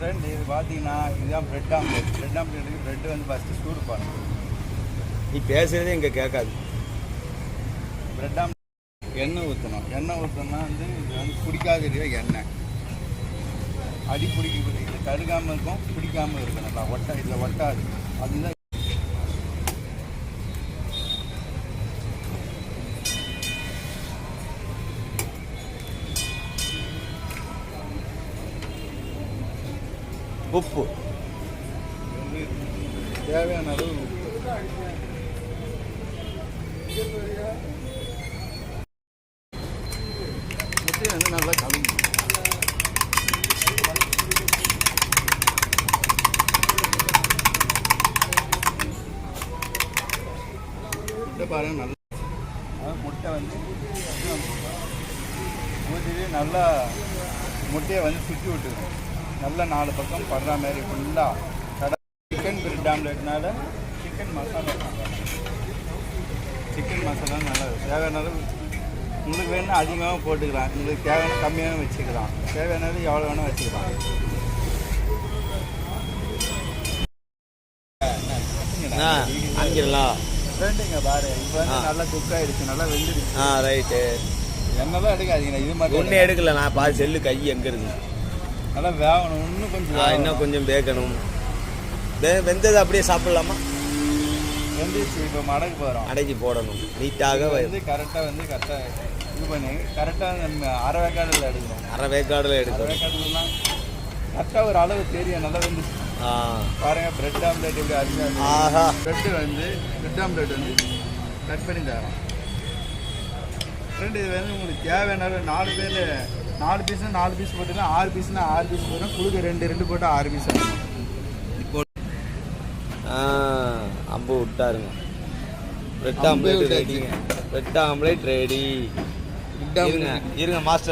Friend இது பார்த்தீங்கன்னா இதுதான் பிரெட் ஆம்லேட். பிரெட் ஆம்லேட்டுக்கு பிரெட் வந்து ஃபஸ்ட்டு சூடு பண்ணணும். நீ பேசுகிறதே இங்கே கேட்காது. பிரெட் ஆம்லேட் எண்ணெய் ஊற்றணும். எண்ணெய் ஊற்றணும்னா வந்து இது வந்து பிடிக்காத எண்ணெய் அடி பிடிக்க இது கருகாமல் இருக்கும், பிடிக்காமல் இருக்கும். நல்லா இதில் ஒட்டாது. அதுதான் உப்பு தேவையான அளவு உப்பு. முட்டையை வந்து நல்லா கலந்து முட்டை பாருங்க. நல்லா முட்டை வந்து ஊற்றிட்டு நல்லா முட்டையை வந்து சுற்றி விட்டுருங்க. நல்லா 4 பக்கம் படுற மாதிரி ஃபுல்லாக கடை. சிக்கன் பிரெட் ஆம்லேட்னால சிக்கன் மசாலா நல்லா தேவையான அளவு உங்களுக்கு வேணும்னா அதிகமாக போட்டுக்கலாம், உங்களுக்கு தேவையான கம்மியாக வச்சுக்கலாம், தேவையானது எவ்வளோ வேணால் வச்சுக்கலாம். அங்கிடலாம் ஃப்ரெண்டுங்க பாரு, இப்போ வந்து நல்லா குக் ஆகிடுச்சு, நல்லா வெந்துடுச்சு. ரைட்டு. என்னெல்லாம் எடுக்காதீங்க, இது மாதிரி ஒன்றும் எடுக்கல. நான் பாதி செல்லு கை எங்கே இருக்குது. நல்லா வேகணும், இன்னும் கொஞ்சம் வேகணும். வெந்தது அப்படியே சாப்பிடலாமா? வெந்துச்சு. இப்போ மடக்கு போகிறோம், அடைக்கி போடணும். நீட்டாக வந்து கரெக்டாக இது பண்ணி கரெக்டாக நம்ம அரை வேக்காடில் எடுக்கணும். அரை வேக்காடில் எடுக்கணும். வேக்காடுலாம் கரெக்டாக ஒரு அளவு தெரியும். நல்லா வந்துச்சு பாருங்க. பிரெட் ஆம்லேட் எப்படி அருமையாக பிரெட் ஆம்லேட் வந்து கட் பண்ணி தரோம். ஃப்ரெண்டு இது வந்து உங்களுக்கு தேவையான 4 பேர் 4 பீஸ்னா 4 பீஸ் போட்டுக்கலாம், 6 பீஸ்னா 6 பீஸ் போட்டோம். குழுக்க 2 போட்டு 6 பீஸ் ஆகும். அம்பு விட்டாருங்க. பிரெட் ஆம்லேட் ரெடிங்க. Bread omelette ready. இருங்க மாஸ்டர்.